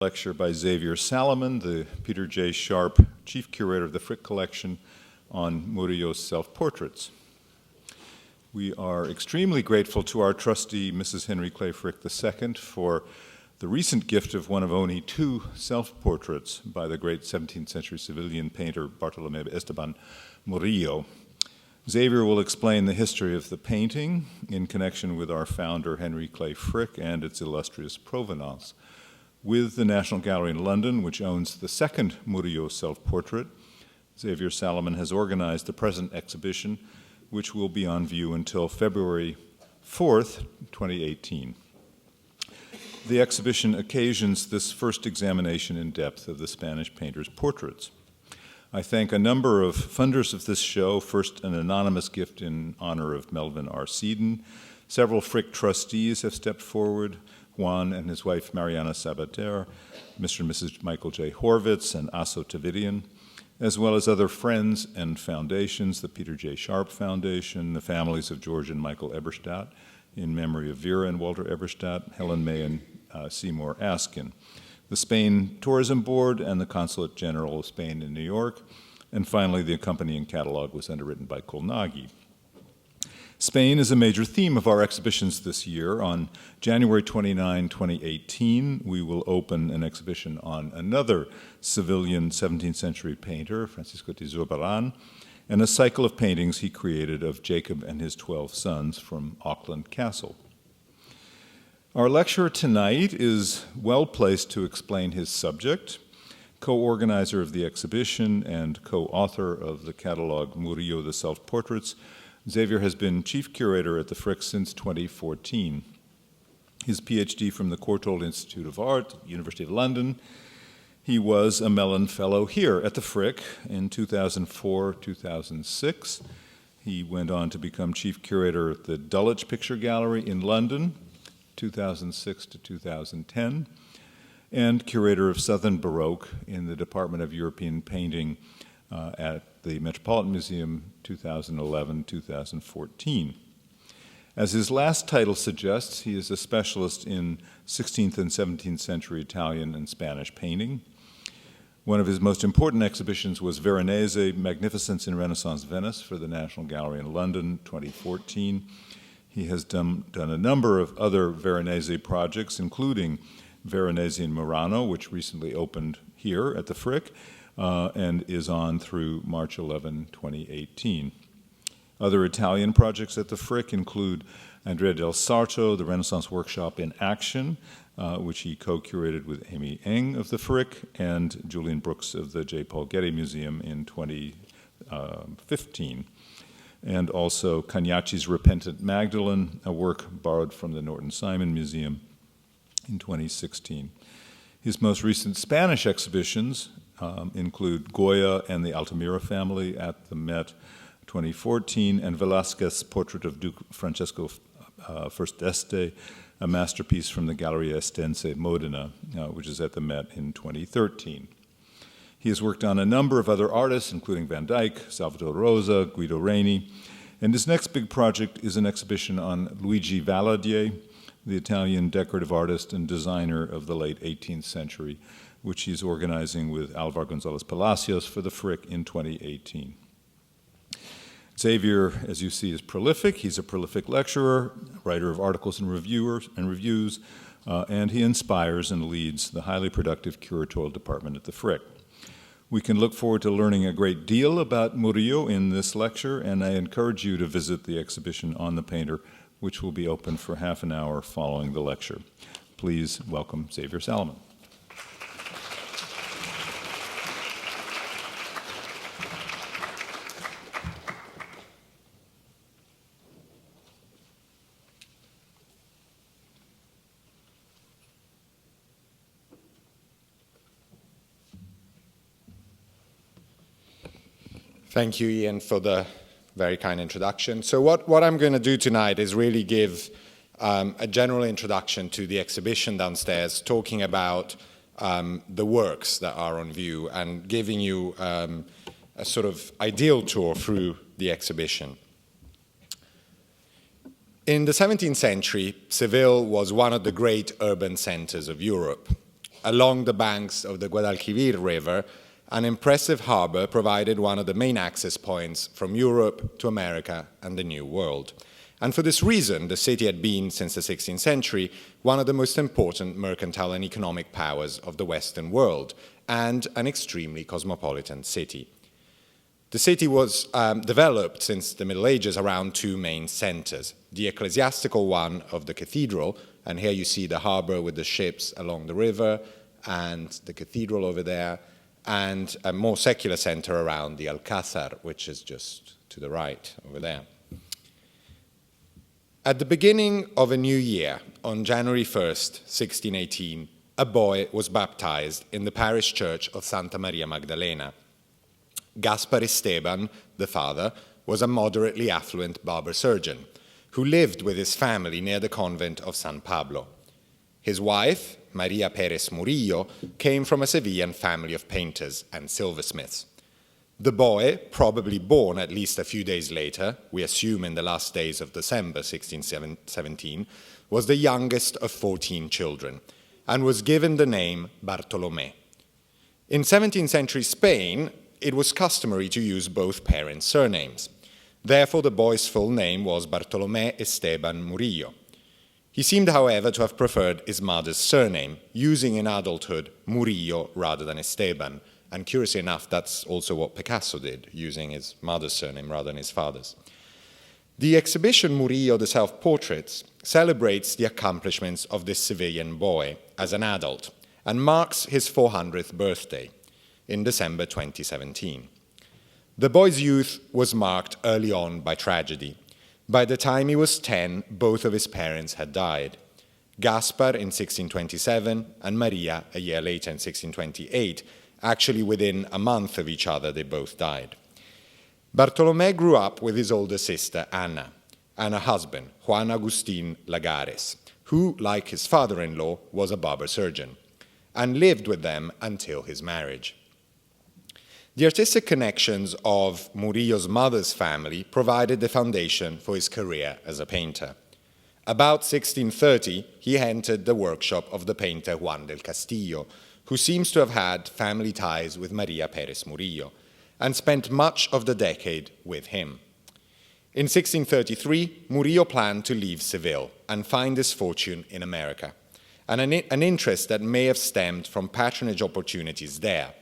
Lecture by Xavier Salomon, the Peter J. Sharp Chief Curator of the Frick Collection on Murillo's self-portraits. We are extremely grateful to our trustee, Mrs. Henry Clay Frick II, for the recent gift of one of only two self-portraits by the great 17th century Sevillian painter Bartolomé Esteban Murillo. Xavier will explain the history of the painting in connection with our founder, Henry Clay Frick, and its illustrious provenance. With the National Gallery in London, which owns the second Murillo self-portrait, Xavier Salomon has organized the present exhibition, which will be on view until February 4th, 2018. The exhibition occasions this first examination in depth of the Spanish painter's portraits. I thank a number of funders of this show, first an anonymous gift in honor of Melvin R. Seaton. Several Frick trustees have stepped forward, Juan and his wife Mariana Sabater, Mr. and Mrs. Michael J. Horvitz, and Asso Tavidian, as well as other friends and foundations, the Peter J. Sharp Foundation, the families of George and Michael Eberstadt, in memory of Vera and Walter Eberstadt, Helen May and Seymour Askin, the Spain Tourism Board, and the Consulate General of Spain in New York, and finally the accompanying catalog was underwritten by Kolnagi. Spain is a major theme of our exhibitions this year. On January 29, 2018, we will open an exhibition on another Sevillian 17th century painter, Francisco de Zurbarán, and a cycle of paintings he created of Jacob and his 12 sons from Auckland Castle. Our lecturer tonight is well placed to explain his subject. Co-organizer of the exhibition and co-author of the catalog Murillo, the Self-Portraits, Xavier has been chief curator at the Frick since 2014. His PhD from the Courtauld Institute of Art, University of London. He was a Mellon Fellow here at the Frick in 2004-2006. He went on to become chief curator at the Dulwich Picture Gallery in London, 2006 to 2010, and curator of Southern Baroque in the Department of European Painting at the Metropolitan Museum, 2011-2014. As his last title suggests, he is a specialist in 16th and 17th century Italian and Spanish painting. One of his most important exhibitions was Veronese, Magnificence in Renaissance Venice for the National Gallery in London, 2014. He has done a number of other Veronese projects, including Veronese in Murano, which recently opened here at the Frick, and is on through March 11, 2018. Other Italian projects at the Frick include Andrea del Sarto, the Renaissance Workshop in Action, which he co-curated with Amy Eng of the Frick, and Julian Brooks of the J. Paul Getty Museum in 2015. And also Cagnacci's Repentant Magdalene, a work borrowed from the Norton Simon Museum in 2016. His most recent Spanish exhibitions include Goya and the Altamira family at the Met 2014, and Velázquez's portrait of Duke Francesco Fursteste, a masterpiece from the Galleria Estense Modena, which is at the Met in 2013. He has worked on a number of other artists, including Van Dyck, Salvatore Rosa, Guido Reni, and his next big project is an exhibition on Luigi Valadier, the Italian decorative artist and designer of the late 18th century, which he's organizing with Alvar Gonzalez Palacios for the Frick in 2018. Xavier, as you see, is prolific. He's a prolific lecturer, writer of articles and reviews, and he inspires and leads the highly productive curatorial department at the Frick. We can look forward to learning a great deal about Murillo in this lecture, and I encourage you to visit the exhibition on the painter, which will be open for half an hour following the lecture. Please welcome Xavier Salomon. Thank you, Ian, for the very kind introduction. So what I'm going to do tonight is really give a general introduction to the exhibition downstairs, talking about the works that are on view and giving you a sort of ideal tour through the exhibition. In the 17th century, Seville was one of the great urban centers of Europe. along the banks of the Guadalquivir River, an impressive harbor provided one of the main access points from Europe to America and the New World. And for this reason, the city had been, since the 16th century, one of the most important mercantile and economic powers of the Western world, and an extremely cosmopolitan city. The city was developed since the Middle Ages around two main centers. The ecclesiastical one of the cathedral, and here you see the harbor with the ships along the river, and the cathedral over there, and a more secular center around the Alcázar, which is just to the right over there. At the beginning of a new year, on January 1st, 1618, a boy was baptized in the parish church of Santa Maria Magdalena. Gaspar Esteban, the father, was a moderately affluent barber surgeon who lived with his family near the convent of San Pablo. His wife, Maria Pérez Murillo, came from a Sevillan family of painters and silversmiths. The boy, probably born at least a few days later, we assume in the last days of December 1617, was the youngest of 14 children and was given the name Bartolomé. In 17th century Spain, it was customary to use both parents' surnames. Therefore, the boy's full name was Bartolomé Esteban Murillo. He seemed, however, to have preferred his mother's surname, using in adulthood Murillo rather than Esteban. And curiously enough, that's also what Picasso did, using his mother's surname rather than his father's. The exhibition Murillo, the Self-Portraits, celebrates the accomplishments of this Sevillian boy as an adult and marks his 400th birthday in December 2017. The boy's youth was marked early on by tragedy. By the time he was 10, both of his parents had died. Gaspar in 1627 and Maria a year later in 1628. Actually, within a month of each other, they both died. Bartolomé grew up with his older sister, Anna, and a husband, Juan Agustín Lagares, who, like his father-in-law, was a barber surgeon, and lived with them until his marriage. The artistic connections of Murillo's mother's family provided the foundation for his career as a painter. About 1630, he entered the workshop of the painter Juan del Castillo, who seems to have had family ties with Maria Pérez Murillo, and spent much of the decade with him. In 1633, Murillo planned to leave Seville and find his fortune in America, and an interest that may have stemmed from patronage opportunities there.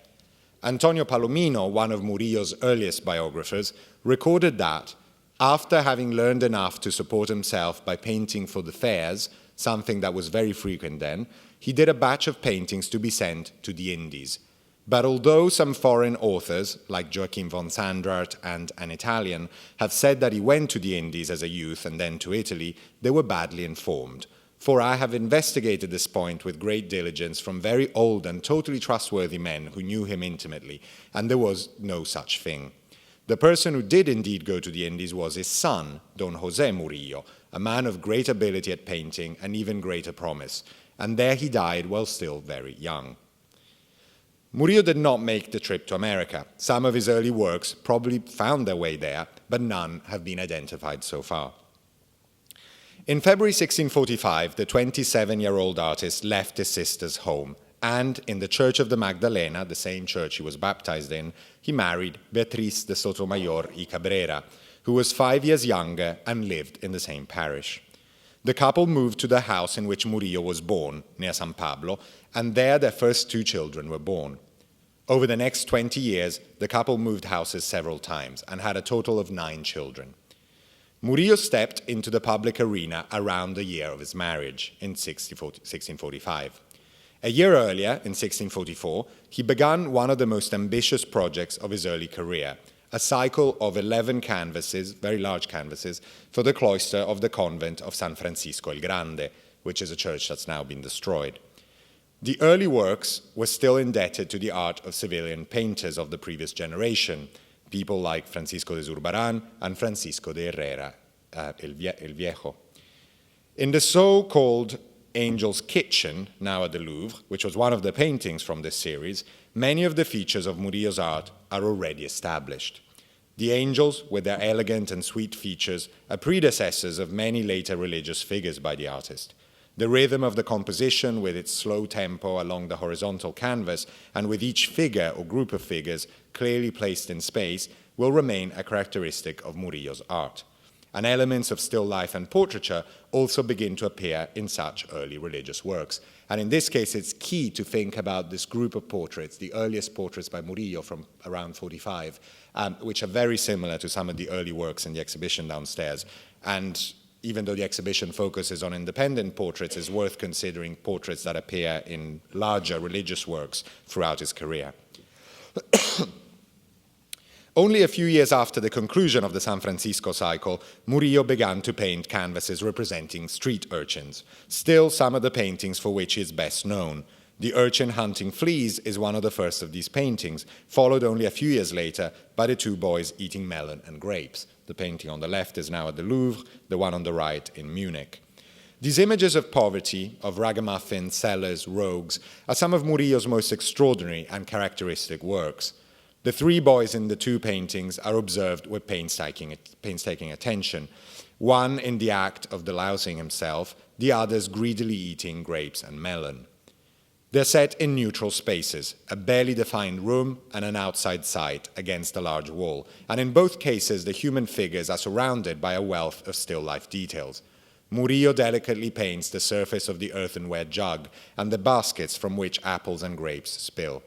Antonio Palomino, one of Murillo's earliest biographers, recorded that, after having learned enough to support himself by painting for the fairs, something that was very frequent then, he did a batch of paintings to be sent to the Indies. But although some foreign authors, like Joachim von Sandrart and an Italian, have said that he went to the Indies as a youth and then to Italy, they were badly informed. For I have investigated this point with great diligence from very old and totally trustworthy men who knew him intimately, and there was no such thing. The person who did indeed go to the Indies was his son, Don José Murillo, a man of great ability at painting and even greater promise, and there he died while still very young. Murillo did not make the trip to America. Some of his early works probably found their way there, but none have been identified so far. In February 1645, the 27-year-old artist left his sister's home, and in the Church of the Magdalena, the same church he was baptized in, he married Beatriz de Sotomayor y Cabrera, who was 5 years younger and lived in the same parish. The couple moved to the house in which Murillo was born, near San Pablo, and there their first 2 children were born. Over the next 20 years, the couple moved houses several times and had a total of 9 children. Murillo stepped into the public arena around the year of his marriage, in 1645. A year earlier, in 1644, he began one of the most ambitious projects of his early career, a cycle of 11 canvases, very large canvases, for the cloister of the convent of San Francisco el Grande, which is a church that's now been destroyed. The early works were still indebted to the art of Sevillian painters of the previous generation, people like Francisco de Zurbarán and Francisco de Herrera el Viejo. In the so-called Angel's Kitchen, now at the Louvre, which was one of the paintings from this series, many of the features of Murillo's art are already established. The angels, with their elegant and sweet features, are predecessors of many later religious figures by the artist. The rhythm of the composition with its slow tempo along the horizontal canvas and with each figure or group of figures clearly placed in space will remain a characteristic of Murillo's art. And elements of still life and portraiture also begin to appear in such early religious works. And in this case, it's key to think about this group of portraits, the earliest portraits by Murillo from around 45, which are very similar to some of the early works in the exhibition downstairs. And even though the exhibition focuses on independent portraits, it's worth considering portraits that appear in larger religious works throughout his career. Only a few years after the conclusion of the San Francisco cycle, Murillo began to paint canvases representing street urchins, still some of the paintings for which he is best known. The Urchin Hunting Fleas is one of the first of these paintings, followed only a few years later by the two boys eating melon and grapes. The painting on the left is now at the Louvre, the one on the right in Munich. These images of poverty, of ragamuffins, sellers, rogues, are some of Murillo's most extraordinary and characteristic works. The three boys in the two paintings are observed with painstaking attention, one in the act of delousing himself, the others greedily eating grapes and melon. They're set in neutral spaces, a barely defined room and an outside site against a large wall, and in both cases the human figures are surrounded by a wealth of still life details. Murillo delicately paints the surface of the earthenware jug and the baskets from which apples and grapes spill.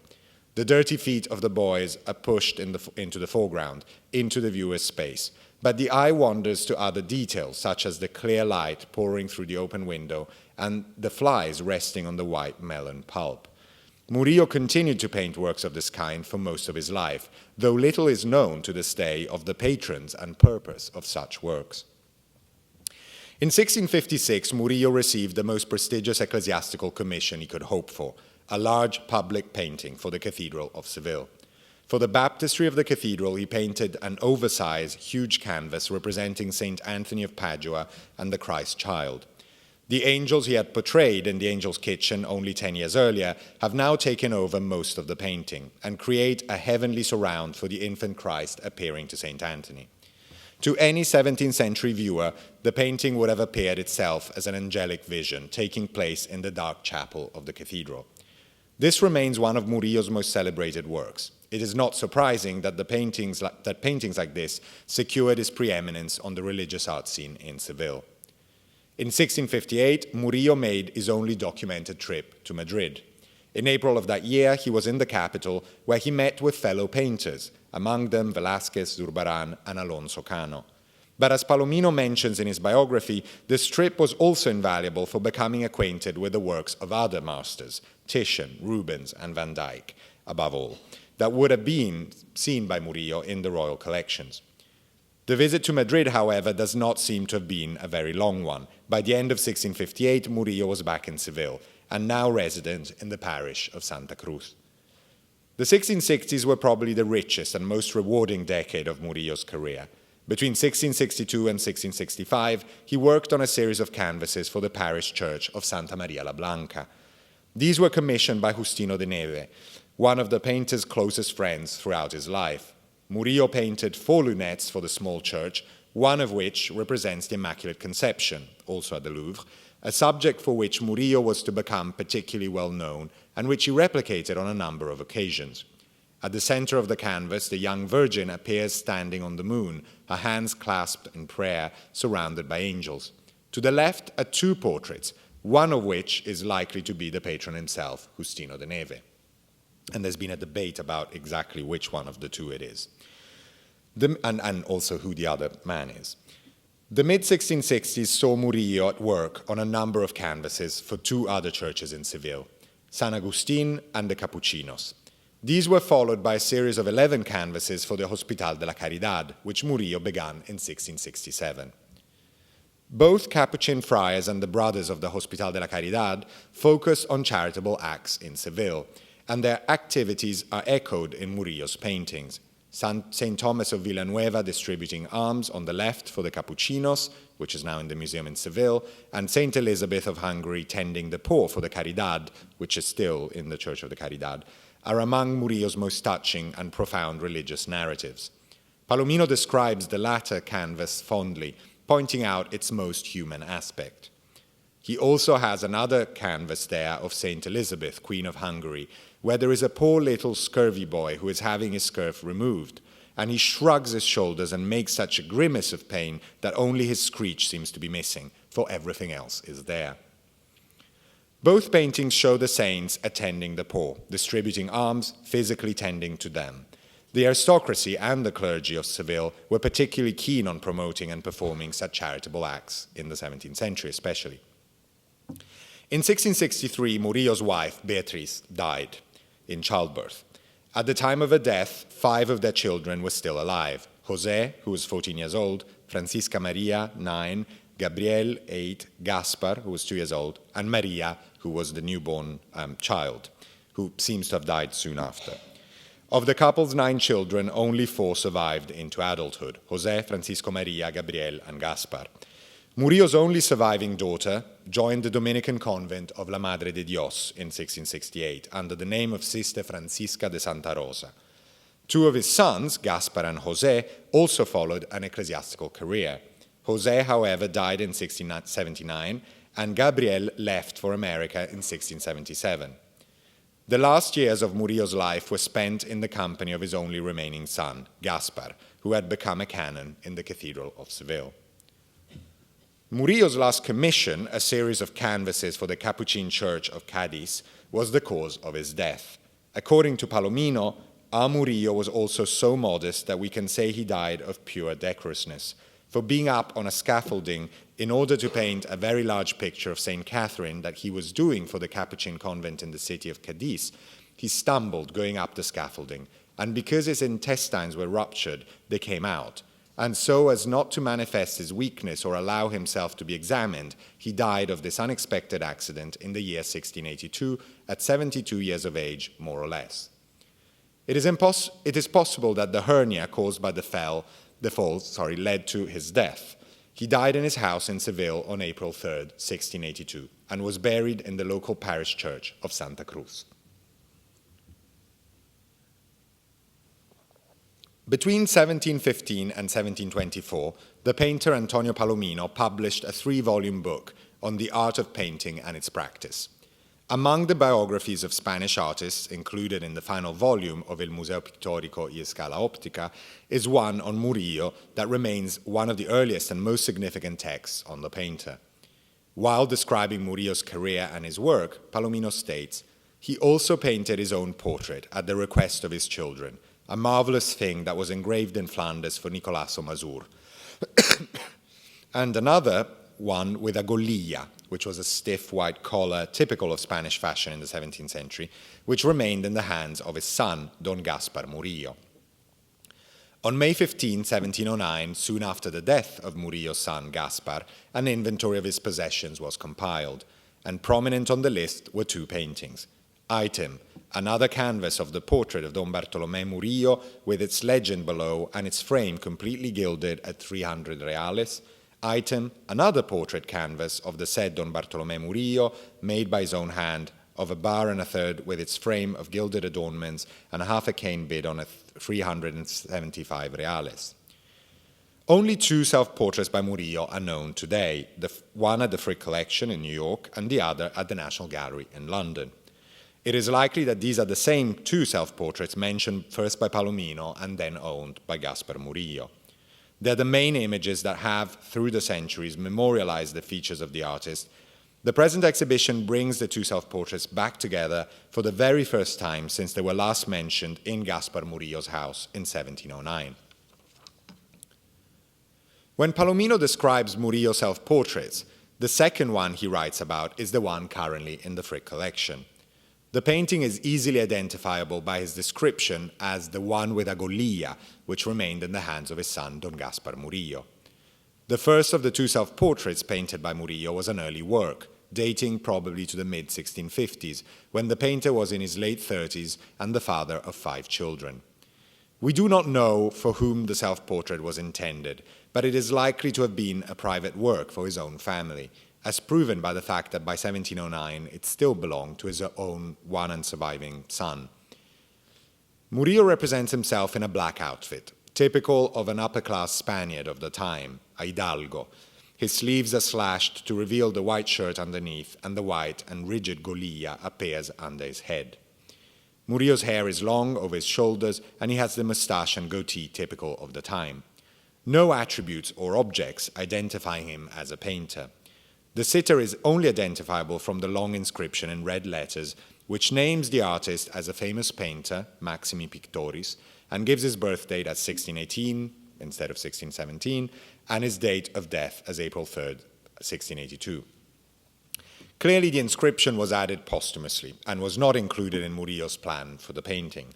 The dirty feet of the boys are pushed into the foreground, into the viewer's space, but the eye wanders to other details, such as the clear light pouring through the open window and the flies resting on the white melon pulp. Murillo continued to paint works of this kind for most of his life, though little is known to this day of the patrons and purpose of such works. In 1656, Murillo received the most prestigious ecclesiastical commission he could hope for, a large public painting for the Cathedral of Seville. For the baptistry of the cathedral, he painted an oversized, huge canvas representing St. Anthony of Padua and the Christ Child. The angels he had portrayed in the Angel's Kitchen only 10 years earlier have now taken over most of the painting and create a heavenly surround for the infant Christ appearing to St. Anthony. To any 17th century viewer, the painting would have appeared itself as an angelic vision taking place in the dark chapel of the cathedral. This remains one of Murillo's most celebrated works. It is not surprising that paintings like this secured his preeminence on the religious art scene in Seville. In 1658, Murillo made his only documented trip to Madrid. In April of that year, he was in the capital, where he met with fellow painters, among them Velázquez, Zurbarán, and Alonso Cano. But as Palomino mentions in his biography, this trip was also invaluable for becoming acquainted with the works of other masters, Titian, Rubens, and Van Dyck, above all, that would have been seen by Murillo in the royal collections. The visit to Madrid, however, does not seem to have been a very long one. By the end of 1658, Murillo was back in Seville, and now resident in the parish of Santa Cruz. The 1660s were probably the richest and most rewarding decade of Murillo's career. Between 1662 and 1665, he worked on a series of canvases for the parish church of Santa Maria la Blanca. These were commissioned by Justino de Neve, one of the painter's closest friends throughout his life. Murillo painted 4 lunettes for the small church, one of which represents the Immaculate Conception, also at the Louvre, a subject for which Murillo was to become particularly well known and which he replicated on a number of occasions. At the center of the canvas, the young Virgin appears standing on the moon, her hands clasped in prayer, surrounded by angels. To the left are 2 portraits, one of which is likely to be the patron himself, Justino de Neve. And there's been a debate about exactly which one of the 2 it is, and also who the other man is. The mid-1660s saw Murillo at work on a number of canvases for 2 other churches in Seville, San Agustín and the Capuchinos. These were followed by a series of 11 canvases for the Hospital de la Caridad, which Murillo began in 1667. Both Capuchin friars and the brothers of the Hospital de la Caridad focus on charitable acts in Seville, and their activities are echoed in Murillo's paintings. St. Thomas of Villanueva distributing alms on the left for the Capuchinos, which is now in the museum in Seville, and St. Elizabeth of Hungary tending the poor for the Caridad, which is still in the Church of the Caridad, are among Murillo's most touching and profound religious narratives. Palomino describes the latter canvas fondly, pointing out its most human aspect. He also has another canvas there of Saint Elizabeth, Queen of Hungary, where there is a poor little scurvy boy who is having his scurf removed, and he shrugs his shoulders and makes such a grimace of pain that only his screech seems to be missing, for everything else is there. Both paintings show the saints attending the poor, distributing alms, physically tending to them. The aristocracy and the clergy of Seville were particularly keen on promoting and performing such charitable acts, in the 17th century especially. In 1663, Murillo's wife, Beatriz, died in childbirth. At the time of her death, 5 of their children were still alive. José, who was 14 years old, Francisca Maria, 9, Gabriel, 8, Gaspar, who was 2 years old, and Maria, who was the newborn child, who seems to have died soon after. Of the couple's 9 children, only 4 survived into adulthood: José, Francisco Maria, Gabriel, and Gaspar. Murillo's only surviving daughter joined the Dominican convent of La Madre de Dios in 1668 under the name of Sister Francisca de Santa Rosa. 2 of his sons, Gaspar and José, also followed an ecclesiastical career. José, however, died in 1679, and Gabriel left for America in 1677. The last years of Murillo's life were spent in the company of his only remaining son, Gaspar, who had become a canon in the Cathedral of Seville. Murillo's last commission, a series of canvases for the Capuchin Church of Cadiz, was the cause of his death. According to Palomino, our Murillo was also so modest that we can say he died of pure decorousness. For being up on a scaffolding in order to paint a very large picture of St. Catherine that he was doing for the Capuchin convent in the city of Cadiz, he stumbled going up the scaffolding, and because his intestines were ruptured, they came out. And so as not to manifest his weakness or allow himself to be examined, he died of this unexpected accident in the year 1682 at 72 years of age, more or less. It is possible that the hernia caused by the fall led to his death. He died in his house in Seville on April 3rd, 1682, and was buried in the local parish church of Santa Cruz. Between 1715 and 1724, the painter Antonio Palomino published a 3-volume book on the art of painting and its practice. Among the biographies of Spanish artists included in the final volume of El Museo Pictorico y Scala Optica is one on Murillo that remains one of the earliest and most significant texts on the painter. While describing Murillo's career and his work, Palomino states, he also painted his own portrait at the request of his children, a marvelous thing that was engraved in Flanders for Nicolaso Masur, and another one with a golilla, which was a stiff white collar typical of Spanish fashion in the 17th century, which remained in the hands of his son, Don Gaspar Murillo. On May 15, 1709, soon after the death of Murillo's son, Gaspar, an inventory of his possessions was compiled, and prominent on the list were 2 paintings. Item, another canvas of the portrait of Don Bartolomé Murillo with its legend below and its frame completely gilded at 300 reales. Item, another portrait canvas of the said Don Bartolomé Murillo, made by his own hand, of a bar and a third with its frame of gilded adornments and half a cane bid on 375 reales. Only 2 self-portraits by Murillo are known today, one at the Frick Collection in New York and the other at the National Gallery in London. It is likely that these are the same 2 self-portraits mentioned first by Palomino and then owned by Gaspar Murillo. They're the main images that have, through the centuries, memorialized the features of the artist. The present exhibition brings the 2 self-portraits back together for the very first time since they were last mentioned in Gaspar Murillo's house in 1709. When Palomino describes Murillo's self-portraits, the second one he writes about is the one currently in the Frick Collection. The painting is easily identifiable by his description as the one with a golilla, which remained in the hands of his son, Don Gaspar Murillo. The first of the 2 self-portraits painted by Murillo was an early work, dating probably to the mid-1650s, when the painter was in his late 30s and the father of 5 children. We do not know for whom the self-portrait was intended, but it is likely to have been a private work for his own family, as proven by the fact that by 1709 it still belonged to his own one and surviving son. Murillo represents himself in a black outfit, typical of an upper-class Spaniard of the time, a hidalgo. His sleeves are slashed to reveal the white shirt underneath, and the white and rigid golia appears under his head. Murillo's hair is long over his shoulders, and he has the moustache and goatee typical of the time. No attributes or objects identify him as a painter. The sitter is only identifiable from the long inscription in red letters, which names the artist as a famous painter, Maximi Pictoris, and gives his birth date as 1618 instead of 1617, and his date of death as April 3rd, 1682. Clearly, the inscription was added posthumously and was not included in Murillo's plan for the painting.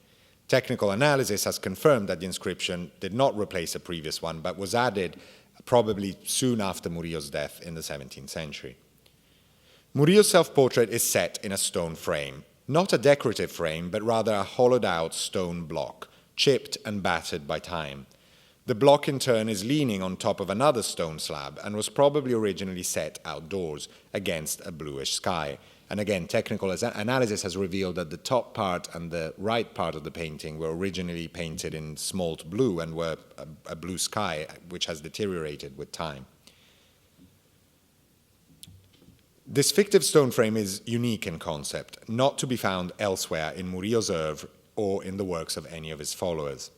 Technical analysis has confirmed that the inscription did not replace a previous one, but was added probably soon after Murillo's death in the 17th century. Murillo's self-portrait is set in a stone frame, not a decorative frame, but rather a hollowed-out stone block, chipped and battered by time. The block in turn is leaning on top of another stone slab and was probably originally set outdoors against a bluish sky. And again, technical analysis has revealed that the top part and the right part of the painting were originally painted in smalt blue and were a blue sky, which has deteriorated with time. This fictive stone frame is unique in concept, not to be found elsewhere in Murillo's oeuvre or in the works of any of his followers.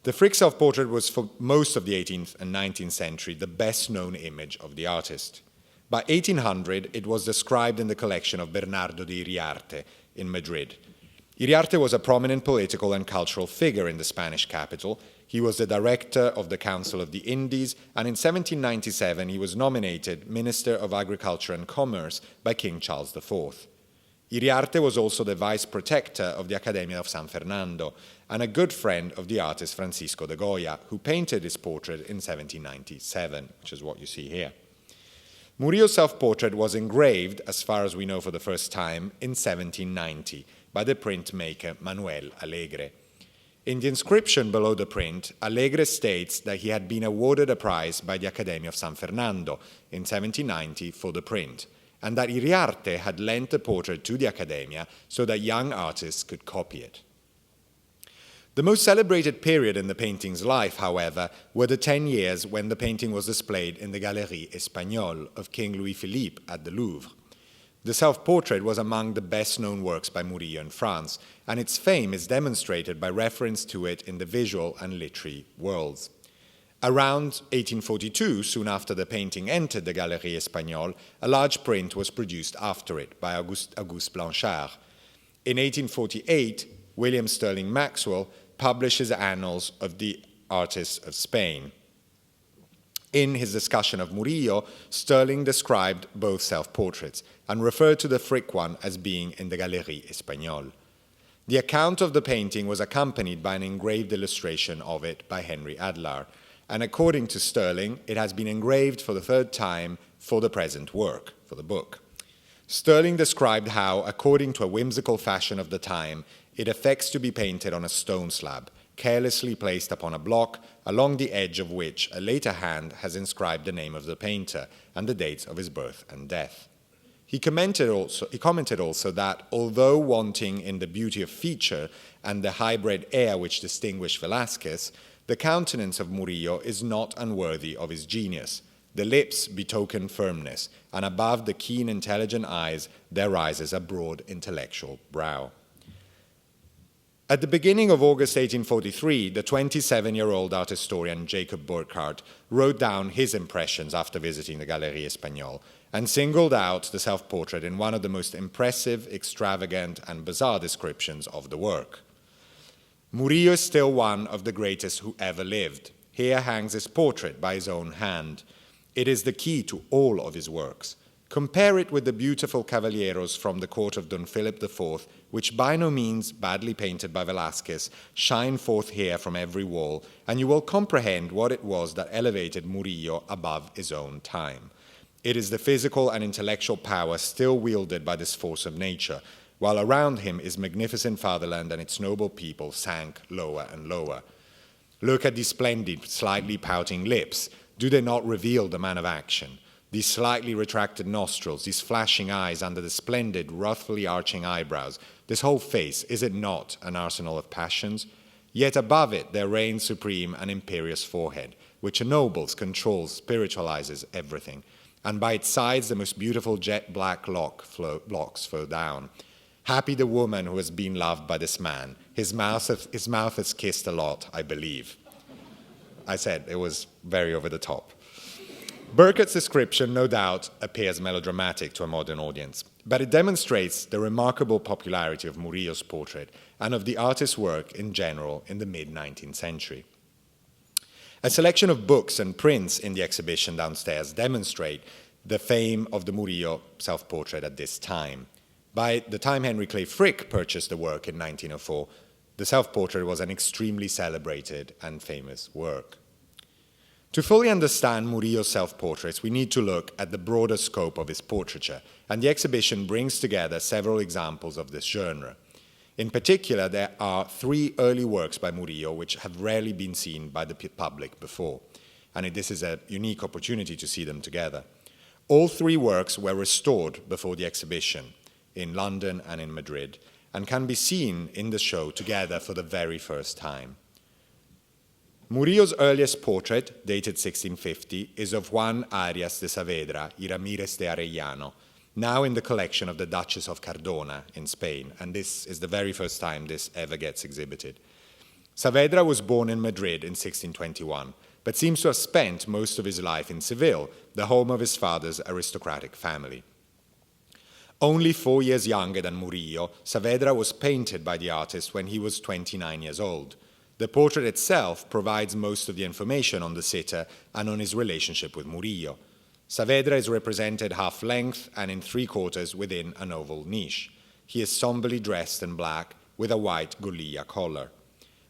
The Frick self-portrait was for most of the 18th and 19th century the best-known image of the artist. By 1800, it was described in the collection of Bernardo de Iriarte in Madrid. Iriarte was a prominent political and cultural figure in the Spanish capital. He was the director of the Council of the Indies, and in 1797 he was nominated Minister of Agriculture and Commerce by King Charles IV. Iriarte was also the vice protector of the Accademia of San Fernando and a good friend of the artist Francisco de Goya, who painted his portrait in 1797, which is what you see here. Murillo's self-portrait was engraved, as far as we know for the first time, in 1790 by the printmaker Manuel Alegre. In the inscription below the print, Alegre states that he had been awarded a prize by the Accademia of San Fernando in 1790 for the print, and that Iriarte had lent the portrait to the Accademia so that young artists could copy it. The most celebrated period in the painting's life, however, were the 10 years when the painting was displayed in the Galerie Espagnole of King Louis-Philippe at the Louvre. The self-portrait was among the best-known works by Murillo in France, and its fame is demonstrated by reference to it in the visual and literary worlds. Around 1842, soon after the painting entered the Galerie Espagnole, a large print was produced after it by Auguste Blanchard. In 1848, William Sterling Maxwell published his Annals of the Artists of Spain. In his discussion of Murillo, Sterling described both self-portraits and referred to the Frick one as being in the Galerie Espagnole. The account of the painting was accompanied by an engraved illustration of it by Henry Adler, and according to Sterling, it has been engraved for the third time for the present work, for the book. Sterling described how, according to a whimsical fashion of the time, it affects to be painted on a stone slab, carelessly placed upon a block, along the edge of which a later hand has inscribed the name of the painter and the dates of his birth and death. He commented also that, although wanting in the beauty of feature and the high-bred air which distinguished Velázquez, the countenance of Murillo is not unworthy of his genius. The lips betoken firmness, and above the keen, intelligent eyes there rises a broad, intellectual brow. At the beginning of August 1843, the 27-year-old art historian Jacob Burckhardt wrote down his impressions after visiting the Galerie Espagnole and singled out the self-portrait in one of the most impressive, extravagant, and bizarre descriptions of the work. Murillo is still one of the greatest who ever lived. Here hangs his portrait by his own hand. It is the key to all of his works. Compare it with the beautiful cavalieros from the court of Don Philip IV, which by no means, badly painted by Velázquez, shine forth here from every wall, and you will comprehend what it was that elevated Murillo above his own time. It is the physical and intellectual power still wielded by this force of nature, while around him his magnificent fatherland and its noble people sank lower and lower. Look at these splendid, slightly pouting lips. Do they not reveal the man of action? These slightly retracted nostrils, these flashing eyes under the splendid, wrathfully arching eyebrows, this whole face, is it not an arsenal of passions? Yet above it there reigns supreme an imperious forehead, which ennobles, controls, spiritualizes everything. And by its sides, the most beautiful jet black locks flow down. Happy the woman who has been loved by this man. His mouth has kissed a lot, I believe. I said it was very over the top. Burkett's description, no doubt, appears melodramatic to a modern audience, but it demonstrates the remarkable popularity of Murillo's portrait and of the artist's work in general in the mid-19th century. A selection of books and prints in the exhibition downstairs demonstrate the fame of the Murillo self-portrait at this time. By the time Henry Clay Frick purchased the work in 1904, the self-portrait was an extremely celebrated and famous work. To fully understand Murillo's self-portraits, we need to look at the broader scope of his portraiture, and the exhibition brings together several examples of this genre. In particular, there are 3 early works by Murillo which have rarely been seen by the public before, and this is a unique opportunity to see them together. All 3 works were restored before the exhibition in London and in Madrid, and can be seen in the show together for the very first time. Murillo's earliest portrait, dated 1650, is of Juan Arias de Saavedra y Ramírez de Arellano, now in the collection of the Duchess of Cardona in Spain, and this is the very first time this ever gets exhibited. Saavedra was born in Madrid in 1621, but seems to have spent most of his life in Seville, the home of his father's aristocratic family. Only 4 years younger than Murillo, Saavedra was painted by the artist when he was 29 years old. The portrait itself provides most of the information on the sitter and on his relationship with Murillo. Saavedra is represented half-length and in 3/4 within an oval niche. He is somberly dressed in black with a white golilla collar.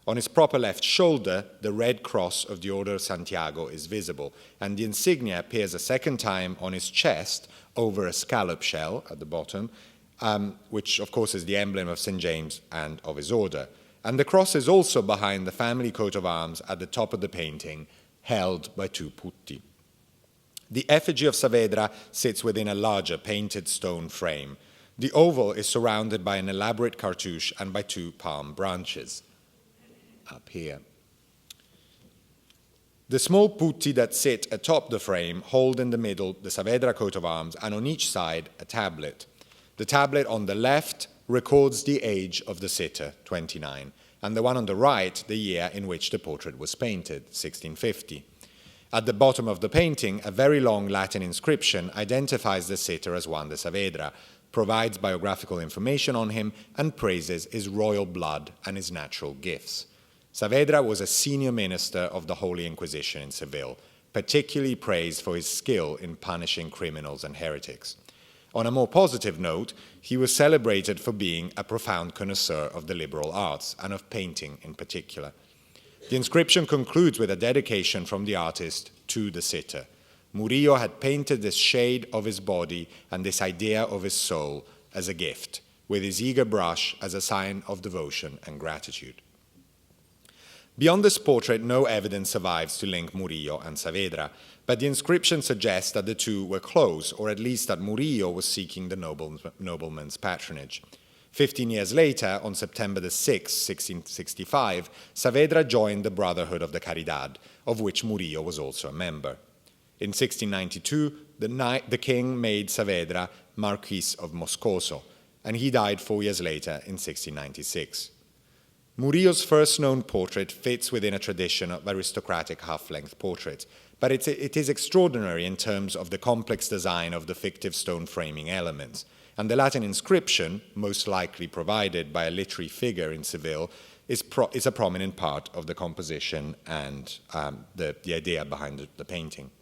On his proper left shoulder, the red cross of the Order of Santiago is visible, and the insignia appears a second time on his chest over a scallop shell at the bottom, which of course is the emblem of St. James and of his order. And the cross is also behind the family coat of arms at the top of the painting, held by 2 putti. The effigy of Saavedra sits within a larger painted stone frame. The oval is surrounded by an elaborate cartouche and by 2 palm branches, up here. The small putti that sit atop the frame hold in the middle the Saavedra coat of arms, and on each side a tablet. The tablet on the left records the age of the sitter, 29, and the one on the right, the year in which the portrait was painted, 1650. At the bottom of the painting, a very long Latin inscription identifies the sitter as Juan de Saavedra, provides biographical information on him, and praises his royal blood and his natural gifts. Saavedra was a senior minister of the Holy Inquisition in Seville, particularly praised for his skill in punishing criminals and heretics. On a more positive note, he was celebrated for being a profound connoisseur of the liberal arts, and of painting in particular. The inscription concludes with a dedication from the artist to the sitter. Murillo had painted this shade of his body and this idea of his soul as a gift, with his eager brush as a sign of devotion and gratitude. Beyond this portrait, no evidence survives to link Murillo and Saavedra, but the inscription suggests that the two were close, or at least that Murillo was seeking the nobleman's patronage. 15 years later, on September the 6th, 1665, Saavedra joined the Brotherhood of the Caridad, of which Murillo was also a member. In 1692, the king made Saavedra Marquis of Moscoso, and he died 4 years later in 1696. Murillo's first known portrait fits within a tradition of aristocratic half-length portraits, but it is extraordinary in terms of the complex design of the fictive stone framing elements, and the Latin inscription, most likely provided by a literary figure in Seville, is a prominent part of the composition and the idea behind the painting.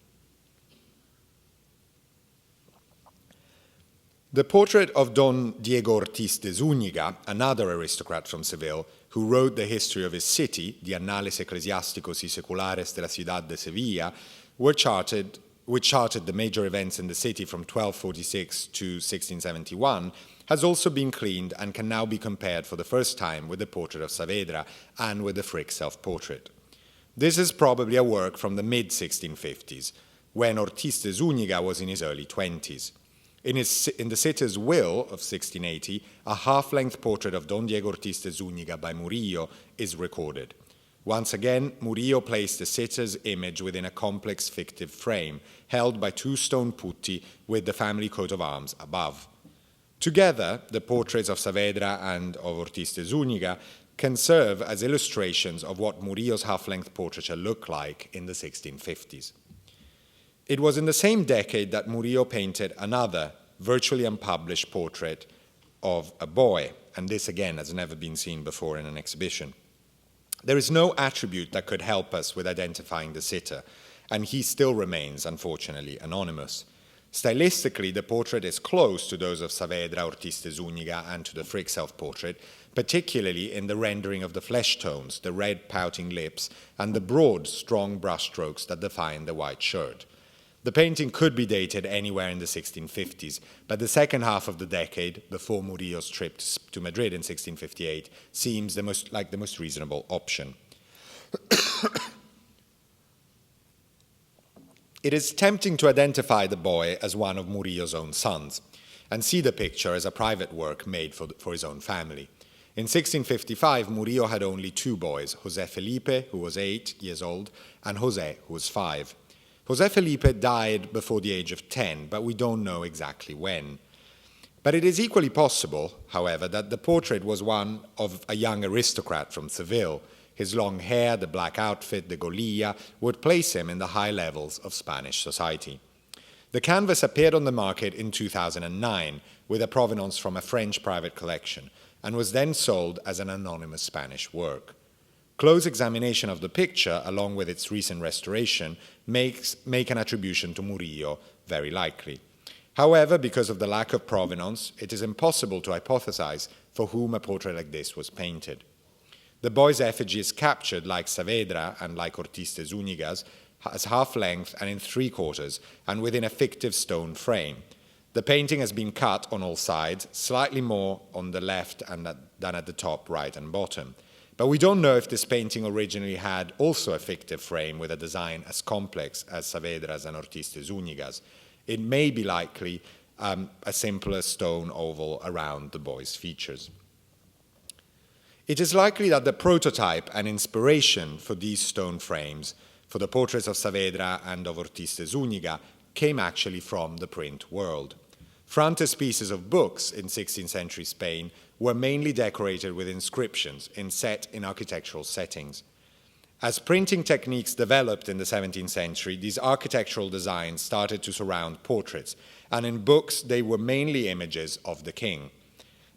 The portrait of Don Diego Ortiz de Zúñiga, another aristocrat from Seville, who wrote the history of his city, the Annales Eclesiásticos y Seculares de la Ciudad de Sevilla, which charted the major events in the city from 1246 to 1671, has also been cleaned and can now be compared for the first time with the portrait of Saavedra and with the Frick self-portrait. This is probably a work from the mid-1650s, when Ortiz de Zúñiga was in his early 20s. In the sitter's will of 1680, a half-length portrait of Don Diego Ortiz de Zúñiga by Murillo is recorded. Once again, Murillo placed the sitter's image within a complex fictive frame, held by two stone putti with the family coat of arms above. Together, the portraits of Saavedra and of Ortiz de Zúñiga can serve as illustrations of what Murillo's half-length portraiture looked like in the 1650s. It was in the same decade that Murillo painted another, virtually unpublished portrait of a boy, and this again has never been seen before in an exhibition. There is no attribute that could help us with identifying the sitter, and he still remains, unfortunately, anonymous. Stylistically, the portrait is close to those of Saavedra, Ortiz de Zúñiga, and to the Frick self-portrait, particularly in the rendering of the flesh tones, the red pouting lips, and the broad, strong brushstrokes that define the white shirt. The painting could be dated anywhere in the 1650s, but the second half of the decade, before Murillo's trip to Madrid in 1658, seems like the most reasonable option. It is tempting to identify the boy as one of Murillo's own sons, and see the picture as a private work made for his own family. In 1655, Murillo had only two boys, José Felipe, who was 8 years old, and José, who was 5. José Felipe died before the age of 10, but we don't know exactly when. But it is equally possible, however, that the portrait was one of a young aristocrat from Seville. His long hair, the black outfit, the golilla, would place him in the high levels of Spanish society. The canvas appeared on the market in 2009 with a provenance from a French private collection and was then sold as an anonymous Spanish work. Close examination of the picture, along with its recent restoration, make an attribution to Murillo very likely. However, because of the lack of provenance, it is impossible to hypothesize for whom a portrait like this was painted. The boy's effigy is captured, like Saavedra and like Ortiz de Zúñiga's, as half-length and in 3/4, and within a fictive stone frame. The painting has been cut on all sides, slightly more on the left than at the top, right, and bottom. But we don't know if this painting originally had also a fictive frame with a design as complex as Saavedra's and Ortiz de Zúñiga's. It may be likely a simpler stone oval around the boy's features. It is likely that the prototype and inspiration for these stone frames, for the portraits of Saavedra and of Ortiz de Zúñiga, came actually from the print world. Frontispieces of books in 16th century Spain were mainly decorated with inscriptions set in architectural settings. As printing techniques developed in the 17th century, these architectural designs started to surround portraits, and in books they were mainly images of the king.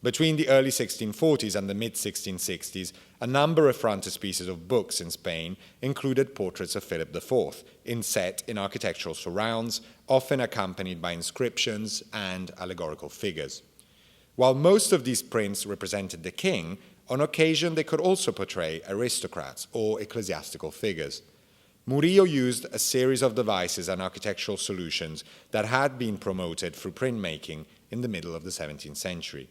Between the early 1640s and the mid-1660s, a number of frontispieces of books in Spain included portraits of Philip IV, set in architectural surrounds, often accompanied by inscriptions and allegorical figures. While most of these prints represented the king, on occasion they could also portray aristocrats or ecclesiastical figures. Murillo used a series of devices and architectural solutions that had been promoted through printmaking in the middle of the 17th century.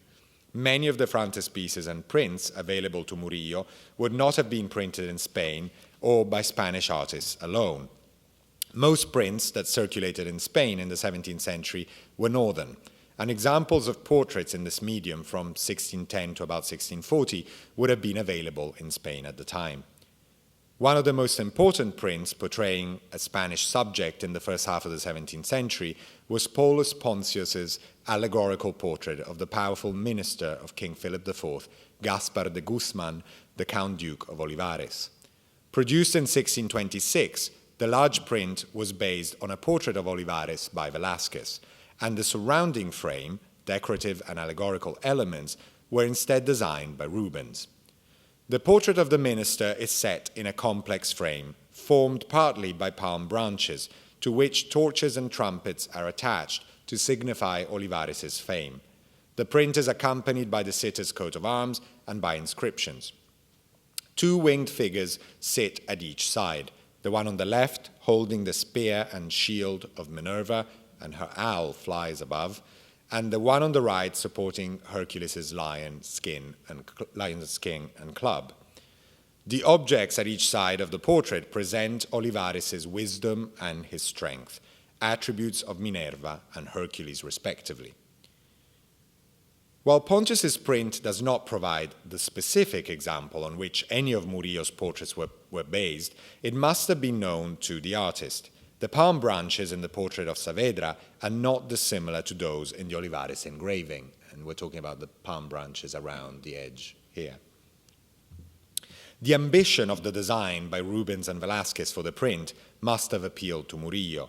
Many of the frontispieces and prints available to Murillo would not have been printed in Spain or by Spanish artists alone. Most prints that circulated in Spain in the 17th century were northern, and examples of portraits in this medium from 1610 to about 1640 would have been available in Spain at the time. One of the most important prints portraying a Spanish subject in the first half of the 17th century was Paulus Pontius's allegorical portrait of the powerful minister of King Philip IV, Gaspar de Guzman, the Count Duke of Olivares. Produced in 1626, the large print was based on a portrait of Olivares by Velázquez, and the surrounding frame, decorative and allegorical elements, were instead designed by Rubens. The portrait of the minister is set in a complex frame, formed partly by palm branches, to which torches and trumpets are attached to signify Olivares' fame. The print is accompanied by the sitter's coat of arms and by inscriptions. Two winged figures sit at each side, the one on the left holding the spear and shield of Minerva, and her owl flies above, and the one on the right supporting Hercules' lion's skin and club. The objects at each side of the portrait present Olivares' wisdom and his strength, attributes of Minerva and Hercules respectively. While Pontius's print does not provide the specific example on which any of Murillo's portraits were based, it must have been known to the artist. The palm branches in the portrait of Saavedra are not dissimilar to those in the Olivares engraving, and we're talking about the palm branches around the edge here. The ambition of the design by Rubens and Velázquez for the print must have appealed to Murillo.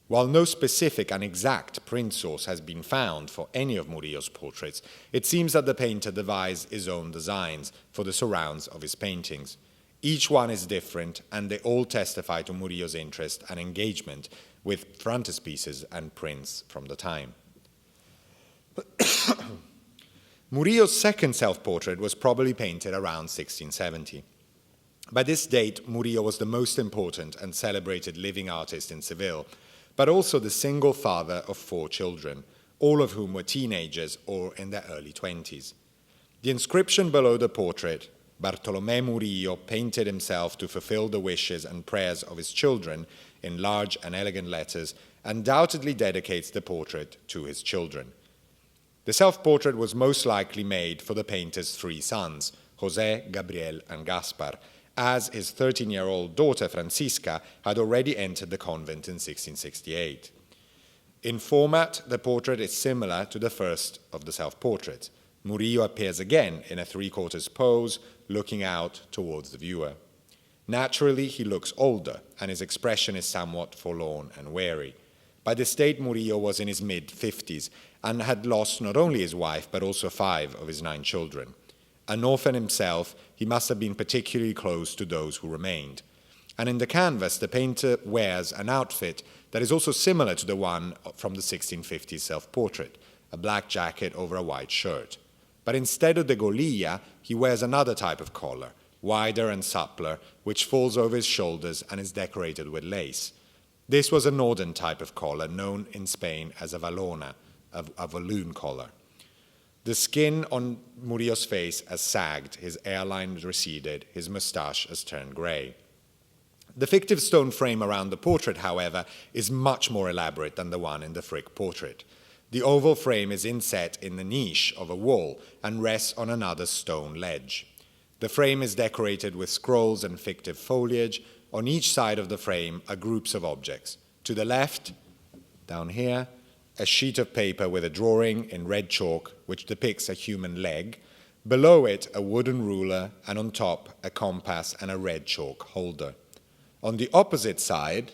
While no specific and exact print source has been found for any of Murillo's portraits, it seems that the painter devised his own designs for the surrounds of his paintings. Each one is different, and they all testify to Murillo's interest and engagement with frontispieces and prints from the time. Murillo's second self-portrait was probably painted around 1670. By this date, Murillo was the most important and celebrated living artist in Seville, but also the single father of 4 children, all of whom were teenagers or in their early 20s. The inscription below the portrait, Bartolomé Murillo painted himself to fulfill the wishes and prayers of his children, in large and elegant letters, undoubtedly dedicates the portrait to his children. The self-portrait was most likely made for the painter's 3 sons, José, Gabriel, and Gaspar, as his 13-year-old daughter Francisca had already entered the convent in 1668. In format, the portrait is similar to the first of the self-portraits. Murillo appears again in a 3/4 pose, looking out towards the viewer. Naturally, he looks older, and his expression is somewhat forlorn and weary. By this date, Murillo was in his mid-50s and had lost not only his wife, but also 5 of his 9 children. An orphan himself, he must have been particularly close to those who remained. And in the canvas, the painter wears an outfit that is also similar to the one from the 1650s self-portrait, a black jacket over a white shirt. But instead of the golilla, he wears another type of collar, wider and suppler, which falls over his shoulders and is decorated with lace. This was a northern type of collar known in Spain as a valona, a balloon collar. The skin on Murillo's face has sagged, his hairline has receded, his moustache has turned grey. The fictive stone frame around the portrait, however, is much more elaborate than the one in the Frick portrait. The oval frame is inset in the niche of a wall and rests on another stone ledge. The frame is decorated with scrolls and fictive foliage. On each side of the frame are groups of objects. To the left, down here, a sheet of paper with a drawing in red chalk which depicts a human leg, below it a wooden ruler, and on top a compass and a red chalk holder. On the opposite side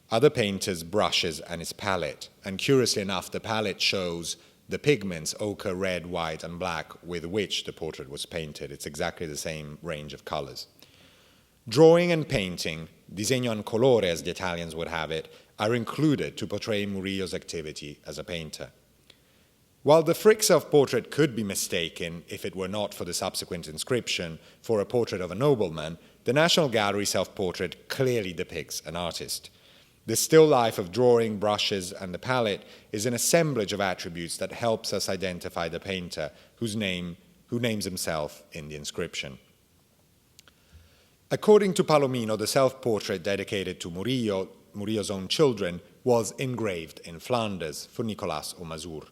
are the painter's brushes and his palette, and curiously enough the palette shows the pigments, ochre, red, white, and black, with which the portrait was painted. It's exactly the same range of colors. Drawing and painting, disegno in colore as the Italians would have it, are included to portray Murillo's activity as a painter. While the Frick self-portrait could be mistaken, if it were not for the subsequent inscription, for a portrait of a nobleman, the National Gallery self-portrait clearly depicts an artist. The still life of drawing, brushes, and the palette is an assemblage of attributes that helps us identify the painter who names himself in the inscription. According to Palomino, the self-portrait dedicated to Murillo's own children, was engraved in Flanders for Nicolas au Mazur.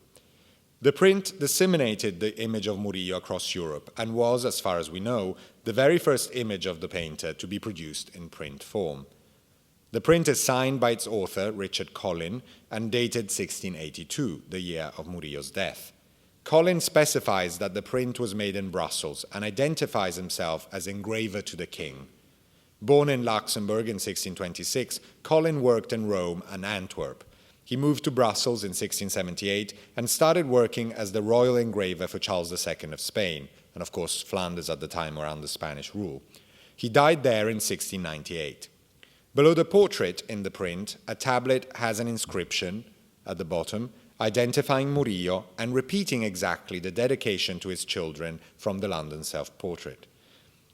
The print disseminated the image of Murillo across Europe and was, as far as we know, the very first image of the painter to be produced in print form. The print is signed by its author, Richard Collin, and dated 1682, the year of Murillo's death. Collin specifies that the print was made in Brussels and identifies himself as engraver to the king. Born in Luxembourg in 1626, Collin worked in Rome and Antwerp. He moved to Brussels in 1678 and started working as the royal engraver for Charles II of Spain, and of course Flanders at the time were under Spanish rule. He died there in 1698. Below the portrait in the print, a tablet has an inscription at the bottom identifying Murillo and repeating exactly the dedication to his children from the London self-portrait.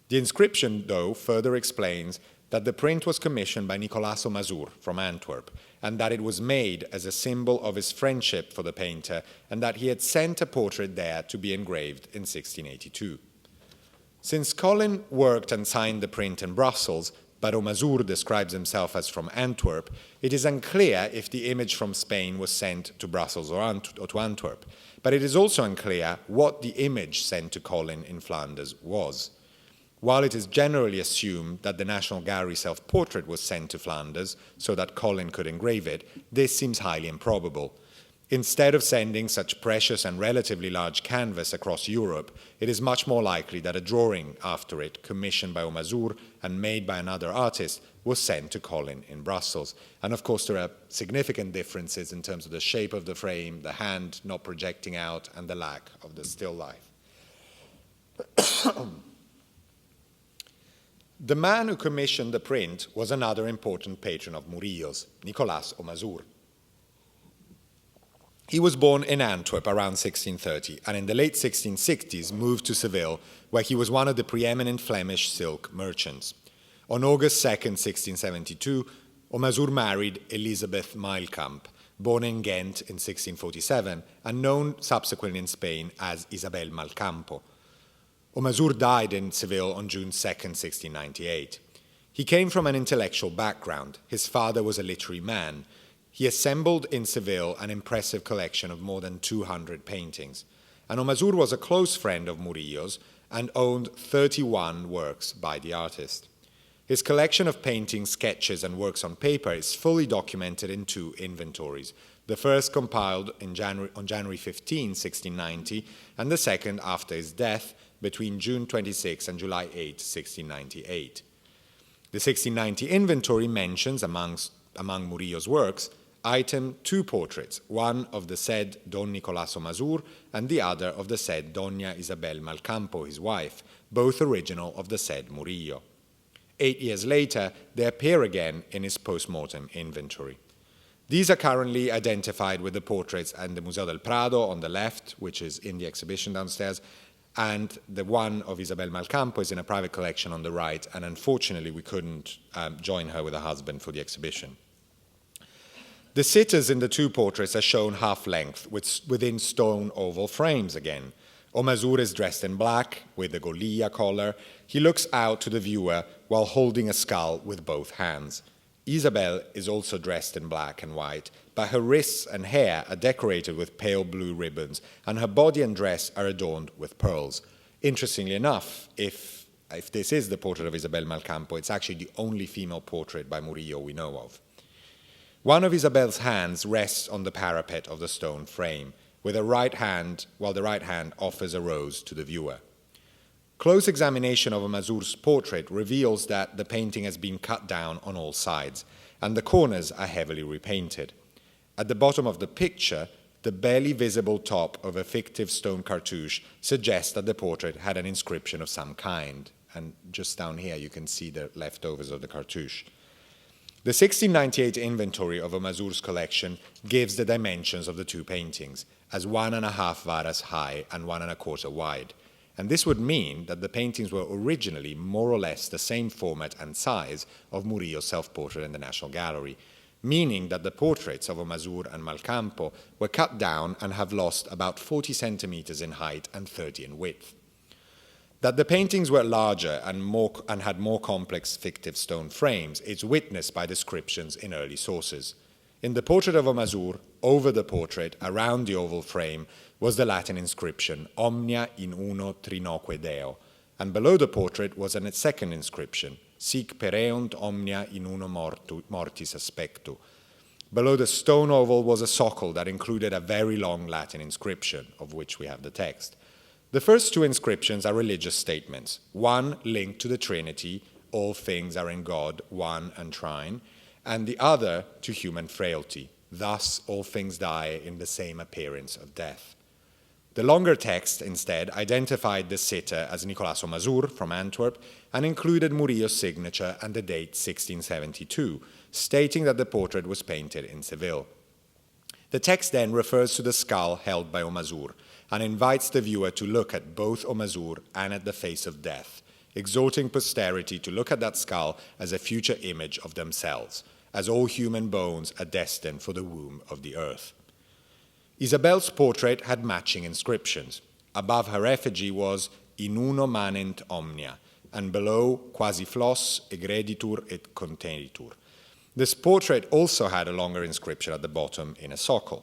The inscription, though, further explains that the print was commissioned by Nicolas au Mazur from Antwerp, and that it was made as a symbol of his friendship for the painter, and that he had sent a portrait there to be engraved in 1682. Since Collin worked and signed the print in Brussels, but Omazur describes himself as from Antwerp, it is unclear if the image from Spain was sent to Brussels or to Antwerp. But it is also unclear what the image sent to Colin in Flanders was. While it is generally assumed that the National Gallery self-portrait was sent to Flanders so that Colin could engrave it, this seems highly improbable. Instead of sending such precious and relatively large canvas across Europe, it is much more likely that a drawing after it, commissioned by Omazur and made by another artist, was sent to Colin in Brussels. And of course, there are significant differences in terms of the shape of the frame, the hand not projecting out, and the lack of the still life. The man who commissioned the print was another important patron of Murillo's, Nicolas Omazur. He was born in Antwerp around 1630 and in the late 1660s moved to Seville, where he was one of the preeminent Flemish silk merchants. On August 2, 1672, Omazur married Elisabeth Mailkamp, born in Ghent in 1647 and known subsequently in Spain as Isabel Malcampo. Omazur died in Seville on June 2, 1698. He came from an intellectual background. His father was a literary man. He assembled in Seville an impressive collection of more than 200 paintings. And Omazur was a close friend of Murillo's and owned 31 works by the artist. His collection of paintings, sketches, and works on paper is fully documented in 2 inventories. The first compiled on January 15, 1690, and the second after his death between June 26 and July 8, 1698. The 1690 inventory mentions, among Murillo's works, item 2 portraits, one of the said Don Nicolas Omazur and the other of the said Doña Isabel Malcampo, his wife, both original of the said Murillo. 8 years later, they appear again in his post-mortem inventory. These are currently identified with the portraits and the Museo del Prado on the left, which is in the exhibition downstairs, and the one of Isabel Malcampo is in a private collection on the right, and unfortunately we couldn't join her with her husband for the exhibition. The sitters in the 2 portraits are shown half-length, within stone oval frames again. Omazur is dressed in black, with a golilla collar. He looks out to the viewer while holding a skull with both hands. Isabel is also dressed in black and white, but her wrists and hair are decorated with pale blue ribbons, and her body and dress are adorned with pearls. Interestingly enough, if this is the portrait of Isabel Malcampo, it's actually the only female portrait by Murillo we know of. One of Isabel's hands rests on the parapet of the stone frame, with a right hand, while the right hand offers a rose to the viewer. Close examination of Omazur's portrait reveals that the painting has been cut down on all sides, and the corners are heavily repainted. At the bottom of the picture, the barely visible top of a fictive stone cartouche suggests that the portrait had an inscription of some kind, and just down here you can see the leftovers of the cartouche. The 1698 inventory of Omazur's collection gives the dimensions of the 2 paintings, as 1.5 varas high and 1.25 wide. And this would mean that the paintings were originally more or less the same format and size of Murillo's self-portrait in the National Gallery, meaning that the portraits of Omazur and Malcampo were cut down and have lost about 40 centimeters in height and 30 in width. That the paintings were larger and had more complex fictive stone frames is witnessed by descriptions in early sources. In the portrait of Omazur, over the portrait, around the oval frame, was the Latin inscription, Omnia in uno trinoque Deo, and below the portrait was a second inscription, Sic pereunt omnia in uno mortis aspectu. Below the stone oval was a socle that included a very long Latin inscription, of which we have the text. The first 2 inscriptions are religious statements, one linked to the Trinity, all things are in God, one and trine, and the other to human frailty, thus all things die in the same appearance of death. The longer text, instead, identified the sitter as Nicolas Omazur from Antwerp and included Murillo's signature and the date 1672, stating that the portrait was painted in Seville. The text then refers to the skull held by Omazur and invites the viewer to look at both Omazur and at the face of death, exhorting posterity to look at that skull as a future image of themselves, as all human bones are destined for the womb of the earth. Isabel's portrait had matching inscriptions. Above her effigy was In uno manent omnia, and below quasi flos, egreditur et contenitur. This portrait also had a longer inscription at the bottom in a socle.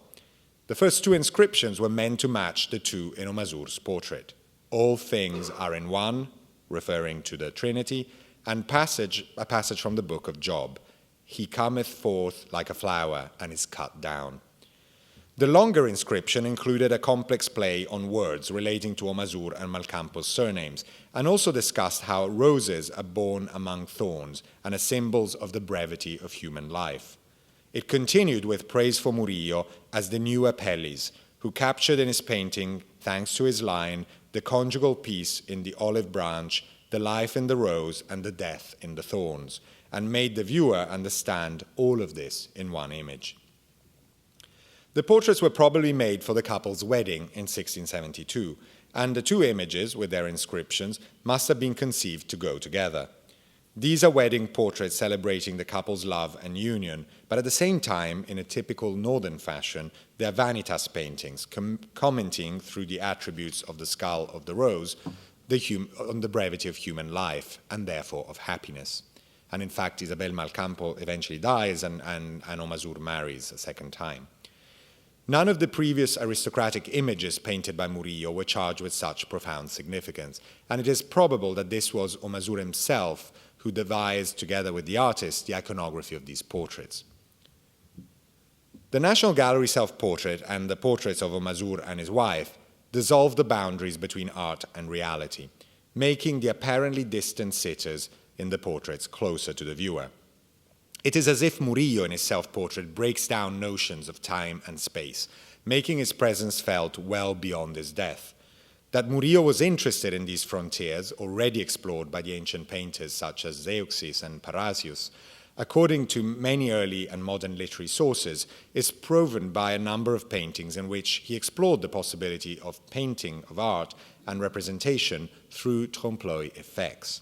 The first two inscriptions were meant to match the two in Omazur's portrait. All things are in one, referring to the Trinity, and a passage from the book of Job. He cometh forth like a flower and is cut down. The longer inscription included a complex play on words relating to Omazur and Malcampo's surnames, and also discussed how roses are born among thorns and are symbols of the brevity of human life. It continued with praise for Murillo as the new Apelles, who captured in his painting, thanks to his line, the conjugal peace in the olive branch, the life in the rose, and the death in the thorns, and made the viewer understand all of this in one image. The portraits were probably made for the couple's wedding in 1672, and the two images, with their inscriptions, must have been conceived to go together. These are wedding portraits celebrating the couple's love and union, but at the same time, in a typical northern fashion, they are vanitas paintings, commenting through the attributes of the skull of the rose on the brevity of human life, and therefore of happiness. And in fact, Isabel Malcampo eventually dies, and Omazur marries a second time. None of the previous aristocratic images painted by Murillo were charged with such profound significance, and it is probable that this was Omazur himself who devised, together with the artist, the iconography of these portraits. The National Gallery self-portrait and the portraits of Omazur and his wife dissolve the boundaries between art and reality, making the apparently distant sitters in the portraits closer to the viewer. It is as if Murillo in his self-portrait breaks down notions of time and space, making his presence felt well beyond his death. That Murillo was interested in these frontiers, already explored by the ancient painters such as Zeuxis and Parrhasius, according to many early and modern literary sources, is proven by a number of paintings in which he explored the possibility of painting, of art, and representation through trompe-l'oeil effects.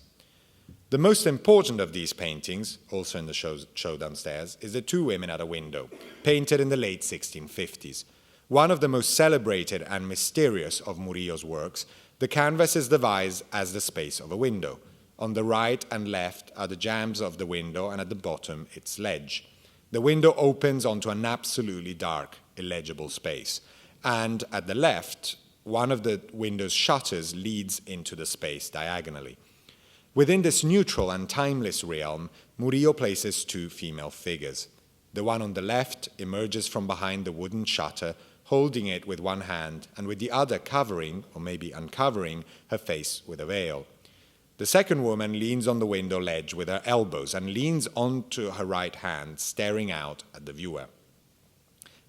The most important of these paintings, also in the show downstairs, is the two women at a window, painted in the late 1650s. One of the most celebrated and mysterious of Murillo's works, the canvas is devised as the space of a window. On the right and left are the jambs of the window, and at the bottom its ledge. The window opens onto an absolutely dark, illegible space. And at the left, one of the window's shutters leads into the space diagonally. Within this neutral and timeless realm, Murillo places two female figures. The one on the left emerges from behind the wooden shutter, holding it with one hand, and with the other covering, or maybe uncovering, her face with a veil. The second woman leans on the window ledge with her elbows and leans onto her right hand, staring out at the viewer.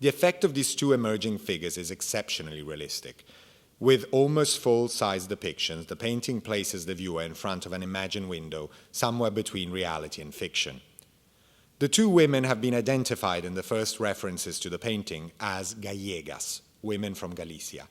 The effect of these two emerging figures is exceptionally realistic. With almost full-size depictions, the painting places the viewer in front of an imagined window somewhere between reality and fiction. The two women have been identified in the first references to the painting as gallegas, women from Galicia.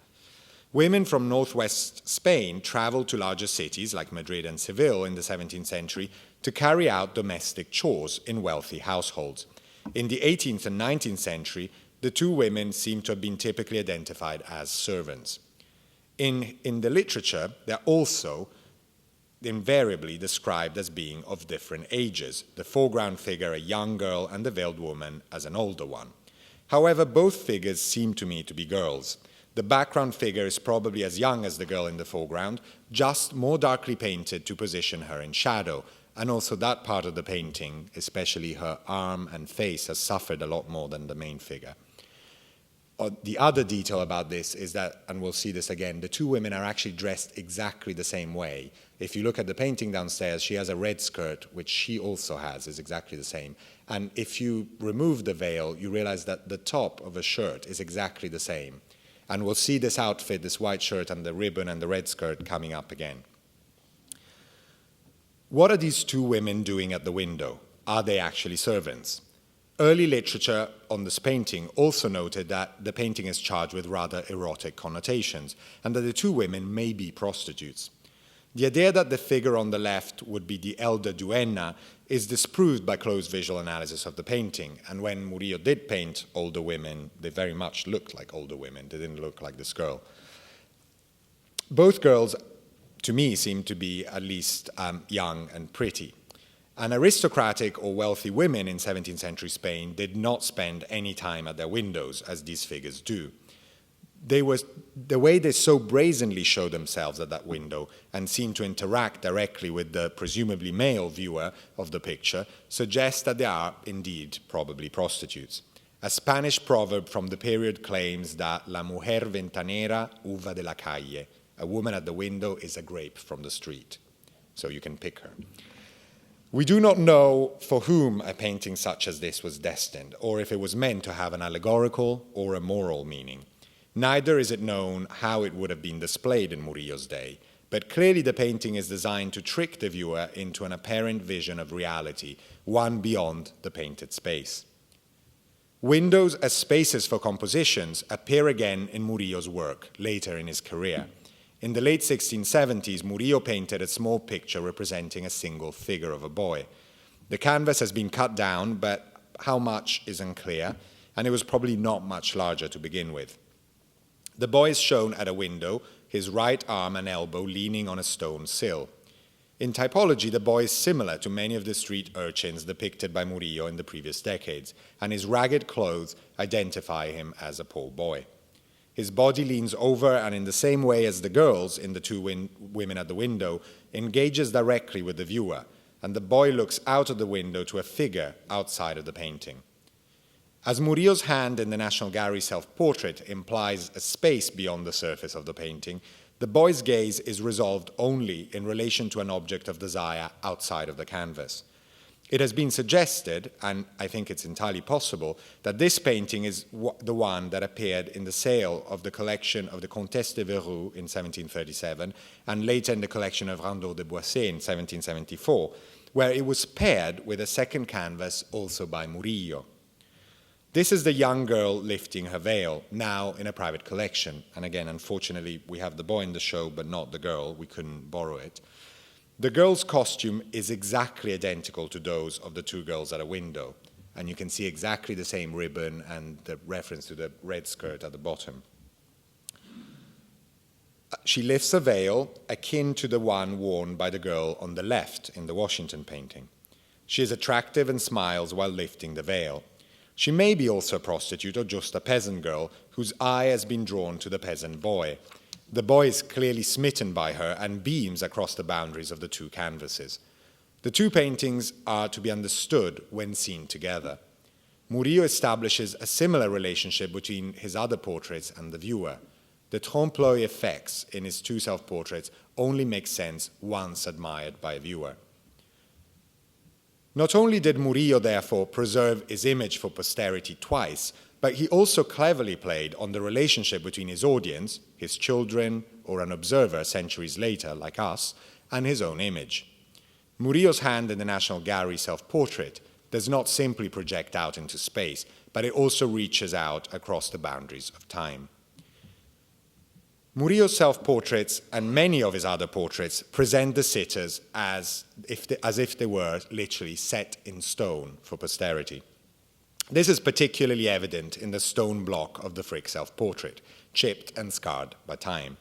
Women from northwest Spain traveled to larger cities like Madrid and Seville in the 17th century to carry out domestic chores in wealthy households. In the 18th and 19th century, the two women seem to have been typically identified as servants. In the literature, they're also invariably described as being of different ages, the foreground figure a young girl and the veiled woman as an older one. However, both figures seem to me to be girls. The background figure is probably as young as the girl in the foreground, just more darkly painted to position her in shadow, and also that part of the painting, especially her arm and face, has suffered a lot more than the main figure. The other detail about this is that, and we'll see this again, the two women are actually dressed exactly the same way. If you look at the painting downstairs, she has a red skirt, which she also has, is exactly the same. And if you remove the veil, you realize that the top of a shirt is exactly the same. And we'll see this outfit, this white shirt and the ribbon and the red skirt coming up again. What are these two women doing at the window? Are they actually servants? Early literature on this painting also noted that the painting is charged with rather erotic connotations, and that the two women may be prostitutes. The idea that the figure on the left would be the elder duenna is disproved by close visual analysis of the painting, and when Murillo did paint older women, they very much looked like older women. They didn't look like this girl. Both girls to me, seemed to be at least young and pretty. And aristocratic or wealthy women in 17th century Spain did not spend any time at their windows, as these figures do. The way they so brazenly show themselves at that window and seem to interact directly with the presumably male viewer of the picture suggests that they are indeed probably prostitutes. A Spanish proverb from the period claims that la mujer ventanera uva de la calle, a woman at the window is a grape from the street. So you can pick her. We do not know for whom a painting such as this was destined, or if it was meant to have an allegorical or a moral meaning. Neither is it known how it would have been displayed in Murillo's day, but clearly the painting is designed to trick the viewer into an apparent vision of reality, one beyond the painted space. Windows as spaces for compositions appear again in Murillo's work later in his career. In the late 1670s, Murillo painted a small picture representing a single figure of a boy. The canvas has been cut down, but how much is unclear, and it was probably not much larger to begin with. The boy is shown at a window, his right arm and elbow leaning on a stone sill. In typology, the boy is similar to many of the street urchins depicted by Murillo in the previous decades, and his ragged clothes identify him as a poor boy. His body leans over and in the same way as the girls in the two women at the window, engages directly with the viewer, and the boy looks out of the window to a figure outside of the painting. As Murillo's hand in the National Gallery self-portrait implies a space beyond the surface of the painting, the boy's gaze is resolved only in relation to an object of desire outside of the canvas. It has been suggested, and I think it's entirely possible, that this painting is the one that appeared in the sale of the collection of the Comtesse de Verrou in 1737, and later in the collection of Randaud de Boissé in 1774, where it was paired with a second canvas also by Murillo. This is the young girl lifting her veil, now in a private collection. And again, unfortunately, we have the boy in the show, but not the girl. We couldn't borrow it. The girl's costume is exactly identical to those of the two girls at a window. And you can see exactly the same ribbon and the reference to the red skirt at the bottom. She lifts a veil akin to the one worn by the girl on the left in the Washington painting. She is attractive and smiles while lifting the veil. She may be also a prostitute or just a peasant girl whose eye has been drawn to the peasant boy. The boy is clearly smitten by her and beams across the boundaries of the two canvases. The two paintings are to be understood when seen together. Murillo establishes a similar relationship between his other portraits and the viewer. The trompe-l'œil effects in his two self-portraits only make sense once admired by a viewer. Not only did Murillo, therefore, preserve his image for posterity twice, but he also cleverly played on the relationship between his audience, his children, or an observer centuries later, like us, and his own image. Murillo's hand in the National Gallery self-portrait does not simply project out into space, but it also reaches out across the boundaries of time. Murillo's self-portraits and many of his other portraits present the sitters as if they were literally set in stone for posterity. This is particularly evident in the stone block of the Frick self-portrait, chipped and scarred by time.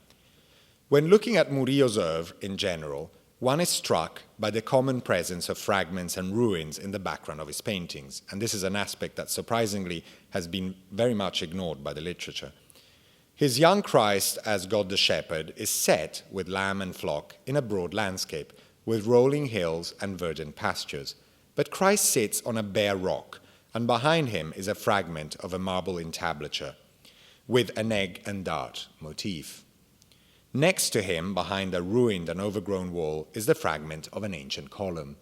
When looking at Murillo's oeuvre in general, one is struck by the common presence of fragments and ruins in the background of his paintings, and this is an aspect that surprisingly has been very much ignored by the literature. His young Christ as God the Shepherd is set, with lamb and flock, in a broad landscape, with rolling hills and verdant pastures. But Christ sits on a bare rock, and behind him is a fragment of a marble entablature, with an egg and dart motif. Next to him, behind a ruined and overgrown wall, is the fragment of an ancient column.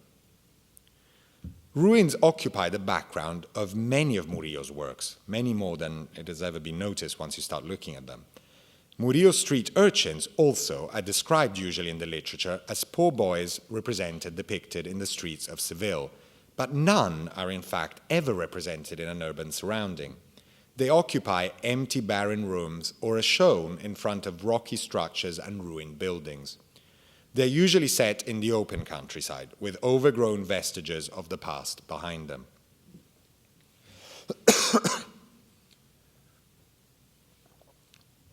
Ruins occupy the background of many of Murillo's works, many more than it has ever been noticed once you start looking at them. Murillo's street urchins also are described usually in the literature as poor boys depicted in the streets of Seville, but none are in fact ever represented in an urban surrounding. They occupy empty barren rooms or are shown in front of rocky structures and ruined buildings. They're usually set in the open countryside, with overgrown vestiges of the past behind them.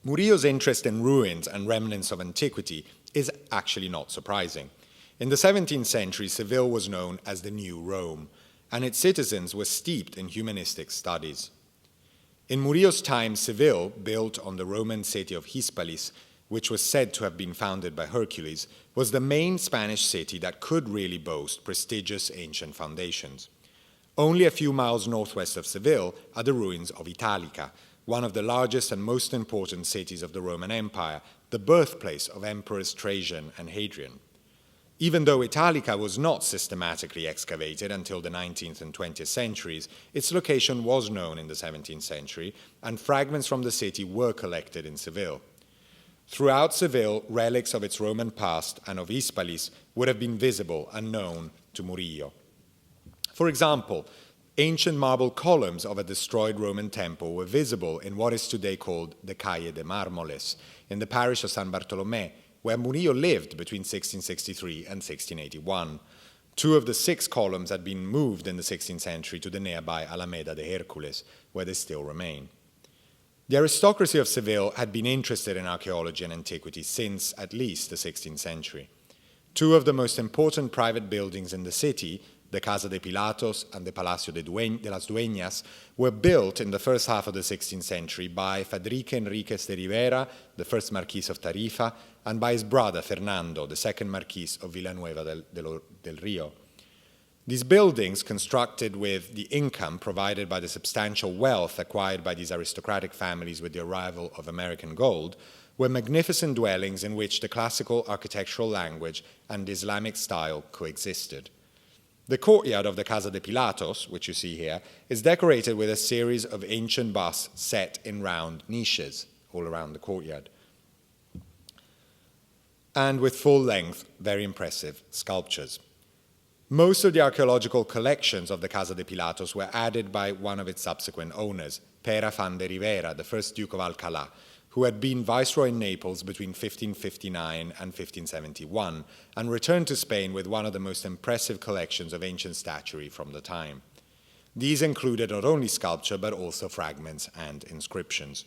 Murillo's interest in ruins and remnants of antiquity is actually not surprising. In the 17th century, Seville was known as the New Rome, and its citizens were steeped in humanistic studies. In Murillo's time, Seville, built on the Roman city of Hispalis, which was said to have been founded by Hercules, was the main Spanish city that could really boast prestigious ancient foundations. Only a few miles northwest of Seville are the ruins of Italica, one of the largest and most important cities of the Roman Empire, the birthplace of Emperors Trajan and Hadrian. Even though Italica was not systematically excavated until the 19th and 20th centuries, its location was known in the 17th century, and fragments from the city were collected in Seville. Throughout Seville, relics of its Roman past and of Hispalis would have been visible and known to Murillo. For example, ancient marble columns of a destroyed Roman temple were visible in what is today called the Calle de Mármoles, in the parish of San Bartolomé, where Murillo lived between 1663 and 1681. 2 of the 6 columns had been moved in the 16th century to the nearby Alameda de Hércules, where they still remain. The aristocracy of Seville had been interested in archaeology and antiquity since at least the 16th century. 2 of the most important private buildings in the city, the Casa de Pilatos and the Palacio de las Dueñas, were built in the first half of the 16th century by Fadrique Enriquez de Rivera, the first Marquis of Tarifa, and by his brother Fernando, the second Marquis of Villanueva del Rio. These buildings, constructed with the income provided by the substantial wealth acquired by these aristocratic families with the arrival of American gold, were magnificent dwellings in which the classical architectural language and Islamic style coexisted. The courtyard of the Casa de Pilatos, which you see here, is decorated with a series of ancient busts set in round niches all around the courtyard, and with full-length, very impressive sculptures. Most of the archaeological collections of the Casa de Pilatos were added by one of its subsequent owners, Pere Afán de Rivera, the first Duke of Alcalá, who had been viceroy in Naples between 1559 and 1571, and returned to Spain with one of the most impressive collections of ancient statuary from the time. These included not only sculpture, but also fragments and inscriptions.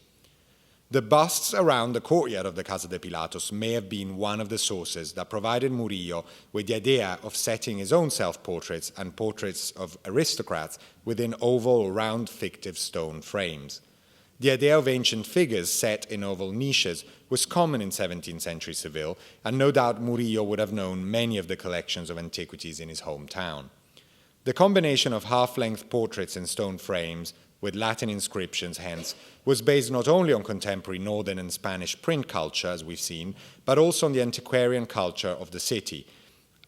The busts around the courtyard of the Casa de Pilatos may have been one of the sources that provided Murillo with the idea of setting his own self-portraits and portraits of aristocrats within oval or round fictive stone frames. The idea of ancient figures set in oval niches was common in 17th century Seville, and no doubt Murillo would have known many of the collections of antiquities in his hometown. The combination of half-length portraits in stone frames with Latin inscriptions, hence, was based not only on contemporary Northern and Spanish print culture, as we've seen, but also on the antiquarian culture of the city,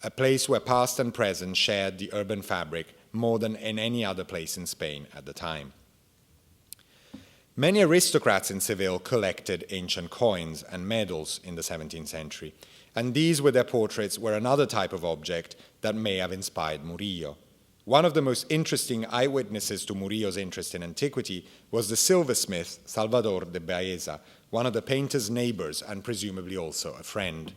a place where past and present shared the urban fabric more than in any other place in Spain at the time. Many aristocrats in Seville collected ancient coins and medals in the 17th century, and these with their portraits were another type of object that may have inspired Murillo. One of the most interesting eyewitnesses to Murillo's interest in antiquity was the silversmith Salvador de Baeza, one of the painter's neighbors and presumably also a friend.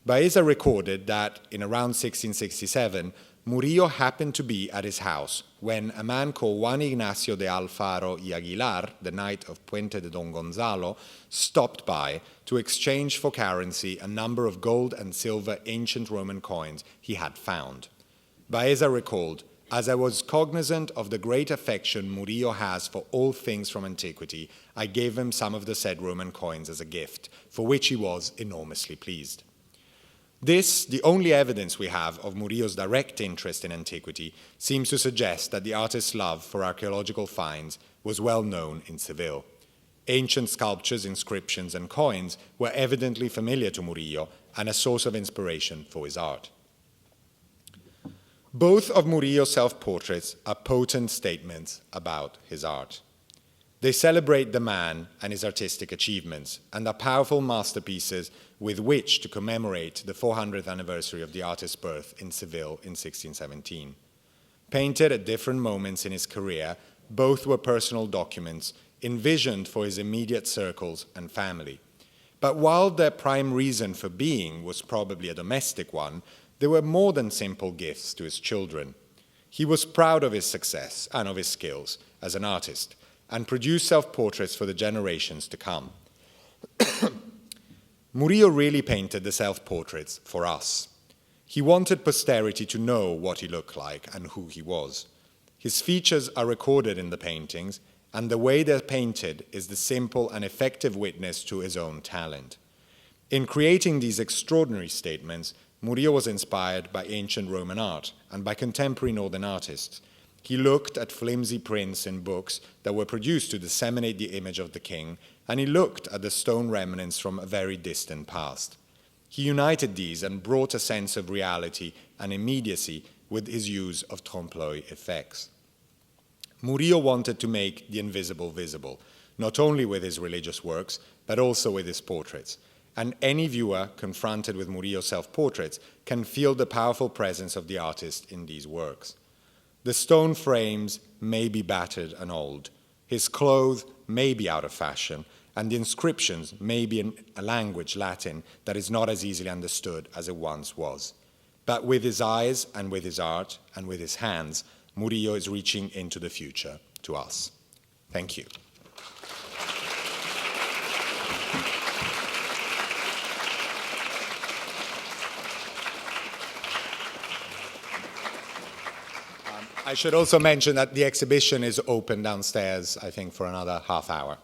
Baeza recorded that in around 1667, Murillo happened to be at his house when a man called Juan Ignacio de Alfaro y Aguilar, the knight of Puente de Don Gonzalo, stopped by to exchange for currency a number of gold and silver ancient Roman coins he had found. Baeza recalled, "As I was cognizant of the great affection Murillo has for all things from antiquity, I gave him some of the said Roman coins as a gift, for which he was enormously pleased." This, the only evidence we have of Murillo's direct interest in antiquity, seems to suggest that the artist's love for archaeological finds was well known in Seville. Ancient sculptures, inscriptions, and coins were evidently familiar to Murillo and a source of inspiration for his art. Both of Murillo's self-portraits are potent statements about his art. They celebrate the man and his artistic achievements, and are powerful masterpieces with which to commemorate the 400th anniversary of the artist's birth in Seville in 1617. Painted at different moments in his career, both were personal documents envisioned for his immediate circles and family. But while their prime reason for being was probably a domestic one, they were more than simple gifts to his children. He was proud of his success and of his skills as an artist, and produced self-portraits for the generations to come. Murillo really painted the self-portraits for us. He wanted posterity to know what he looked like and who he was. His features are recorded in the paintings, and the way they're painted is the simple and effective witness to his own talent. In creating these extraordinary statements, Murillo was inspired by ancient Roman art and by contemporary Northern artists. He looked at flimsy prints in books that were produced to disseminate the image of the king, and he looked at the stone remnants from a very distant past. He united these and brought a sense of reality and immediacy with his use of trompe-l'oeil effects. Murillo wanted to make the invisible visible, not only with his religious works, but also with his portraits. And any viewer confronted with Murillo's self-portraits can feel the powerful presence of the artist in these works. The stone frames may be battered and old, his clothes may be out of fashion, and the inscriptions may be in a language, Latin, that is not as easily understood as it once was. But with his eyes and with his art and with his hands, Murillo is reaching into the future to us. Thank you. I should also mention that the exhibition is open downstairs, I think, for another half hour.